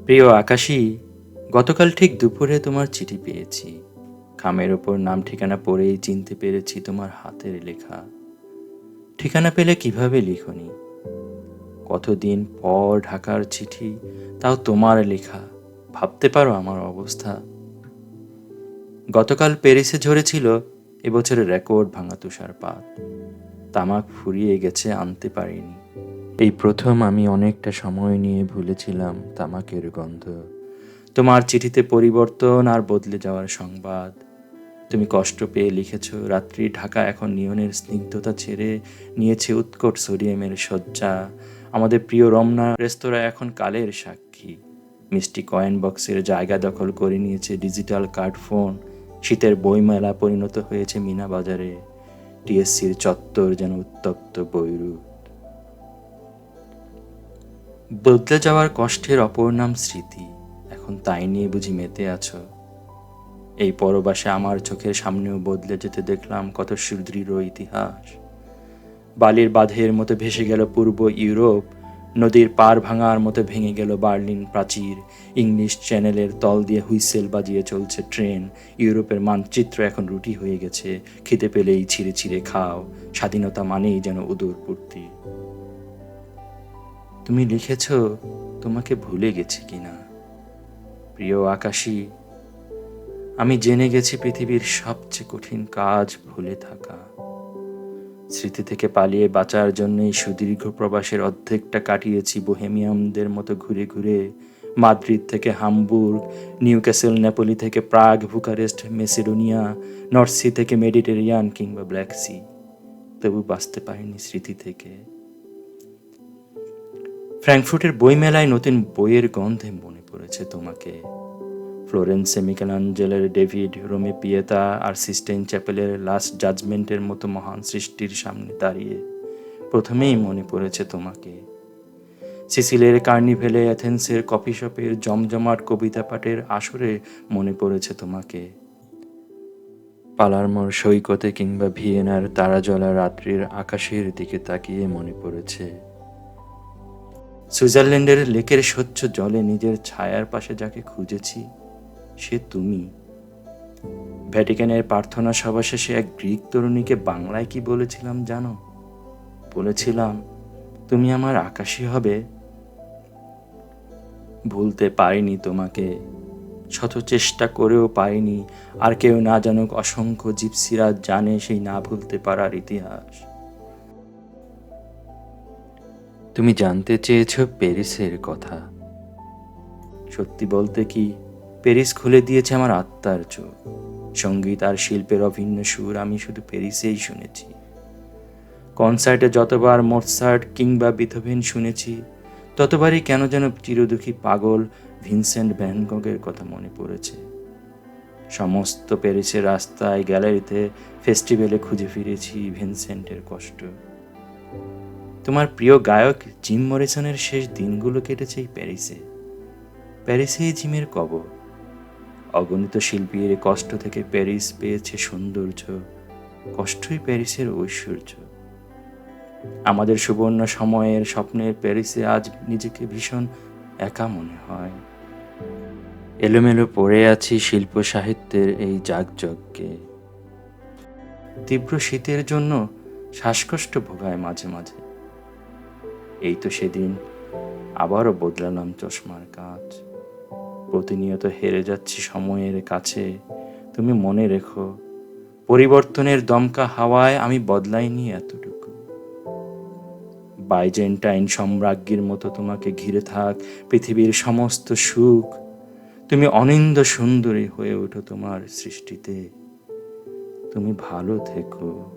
প্রিয় আকাশী, গতকাল ঠিক দুপুরে তোমার চিঠি পেয়েছি। খামের ওপর নাম ঠিকানা পড়েই চিনতে পেরেছি তোমার হাতের লেখা। ঠিকানা পেলে কিভাবে লিখনি? কতদিন পর ঢাকার চিঠি, তাও তোমার লেখা। ভাবতে পারো আমার অবস্থা। গতকাল প্যারিসে ঝরেছিল এবছরের রেকর্ড ভাঙা তুষারপাত। তামাক ফুরিয়ে গেছে, আনতে পারিনি। এই প্রথম আমি অনেকটা সময় নিয়ে ভুলেছিলাম তামাকের গন্ধ। তোমার চিঠিতে পরিবর্তন আর বদলে যাওয়ার সংবাদ। তুমি কষ্ট পেয়ে লিখেছ, রাত্রি ঢাকা এখন নিয়নের স্নিগ্ধতা ছেড়ে নিয়েছে উৎকট সোডিয়ামের শয্যা। আমাদের প্রিয় রমনা রেস্তোরাঁ এখন কালের সাক্ষী। মিষ্টি কয়েন বক্সের জায়গা দখল করে নিয়েছে ডিজিটাল কার্ড ফোন। শীতের বইমেলা পরিণত হয়েছে মিনা বাজারে। টিএসসির চত্বর যেন উত্তপ্ত বৈরুত। বদলে যাওয়ার কষ্টের অপর নাম স্মৃতি। এখন তাই নিয়ে বুঝি মেতে আছো? এই পরবাসে আমার চোখের সামনেও বদলে যেতে দেখলাম কত সুদৃঢ় ইতিহাস। বালির বাঁধের মতো ভেসে গেল পূর্ব ইউরোপ। নদীর পার ভাঙার মতো ভেঙে গেল বার্লিন প্রাচীর। ইংলিশ চ্যানেলের তল দিয়ে হুইসেল বাজিয়ে চলছে ট্রেন। ইউরোপের মানচিত্র এখন রুটি হয়ে গেছে। খিদে পেলেই ছিঁড়ে ছিঁড়ে খাও। স্বাধীনতা মানেই যেন উদরপূর্তি। তুমি লিখেছ, তোমাকে ভুলে গেছি কিনা। প্রিয় আকাশী, আমি জেনে গেছি পৃথিবীর সবচেয়ে কঠিন কাজ ভুলে থাকা। স্মৃতি থেকে পালিয়ে বাঁচার জন্যই সুদীর্ঘ প্রবাসের অর্ধেকটা কাটিয়েছি বোহেমিয়ামদের মতো ঘুরে ঘুরে। মাদ্রিদ থেকে হামবুর্গ, নিউক্যাসল, নেপোলি থেকে প্রাগ, বুকারেস্ট, মেসিডোনিয়া, নর্থ সি থেকে মেডিটেরিয়ান কিংবা ব্ল্যাক সি। তবু বাঁচতে পারিনি স্মৃতি থেকে। ফ্র্যাঙ্কফুর্টের বইমেলায় নতুন বইয়ের গন্ধে মনে পড়েছে তোমাকে। ফ্লোরেন্সে মিকেলাঞ্জেলের ডেভিড, রোমে পিয়েতা আর সিস্টেইন চ্যাপেলের লাস্ট জাজমেন্টের মতো মহান সৃষ্টির সামনে দাঁড়িয়ে প্রথমেই মনে পড়েছে তোমাকে। সিসিলের কার্নিভেলে, অ্যাথেন্সের কফি শপের জমজমাট কবিতা পাঠের আসরে মনে পড়েছে তোমাকে। পালারমোর সৈকতে কিংবা ভিয়েনার তারাজলা রাত্রির আকাশের দিকে তাকিয়ে মনে পড়েছে। সুইজারল্যান্ডের লেকের স্বচ্ছ জলে নিজের ছায়ার পাশে যাকে খুঁজেছি, সে তুমি। ভ্যাটিকানের প্রার্থনা সভা শেষে এক গ্রিক তরুণীকে বাংলায় কি বলেছিলাম জানো? বলেছিলাম, তুমি আমার আকাশী হবে। ভুলতে পারিনি তোমাকে, শত চেষ্টা করেও পারিনি। আর কেউ না জানুক, অসংখ্য জিপসিরা জানে সেই না ভুলতে পারার ইতিহাস। তুমি জানতে চেয়েছ প্যারিসের কথা। সত্যি বলতে কি, প্যারিস খুলে দিয়েছে আমার আত্মার চোখ। সঙ্গীত আর শিল্পের অভিন্ন সুর আমি শুধু প্যারিসেই শুনেছি। কনসার্টে যতবার মোৎসার্ট কিংবা বিথোভেন শুনেছি, ততবারই কেন যেন চিরদুখী পাগল ভিনসেন্ট ভ্যান গগের কথা মনে পড়েছে। সমস্ত প্যারিসের রাস্তায়, গ্যালারিতে, ফেস্টিভ্যালে খুঁজে ফিরেছি ভিনসেন্টের কষ্ট। তোমার প্রিয় গায়ক জিম মরিসনের শেষ দিনগুলো কেটেছে এই প্যারিসে। প্যারিসেই জিমের কবর। অগণিত শিল্পীর কষ্ট থেকে প্যারিস পেয়েছে সৌন্দর্য। কষ্টই প্যারিসের ঐশ্বর্য। আমাদের সুবর্ণ সময়ের স্বপ্নের প্যারিসে আজ নিজেকে ভীষণ একা মনে হয়। এলোমেলো পড়ে আছি শিল্প সাহিত্যের এই যাগযজ্ঞে। তীব্র শীতের জন্য শ্বাসকষ্ট ভোগায় মাঝে মাঝে। এই তো সেদিন আবারও বদলালাম চশমার কাঁচ। প্রতিনিয়ত হেরে যাচ্ছি সময়ের কাছে। তুমি মনে রেখো, পরিবর্তনের দমকা হাওয়ায় আমি বদলাইনি এতটুকু। বাইজেন্টাইন সম্রাজ্ঞীর মতো তোমাকে ঘিরে থাক পৃথিবীর সমস্ত সুখ। তুমি অনিন্দ সুন্দরী হয়ে ওঠো তোমার সৃষ্টিতে। তুমি ভালো থেকো।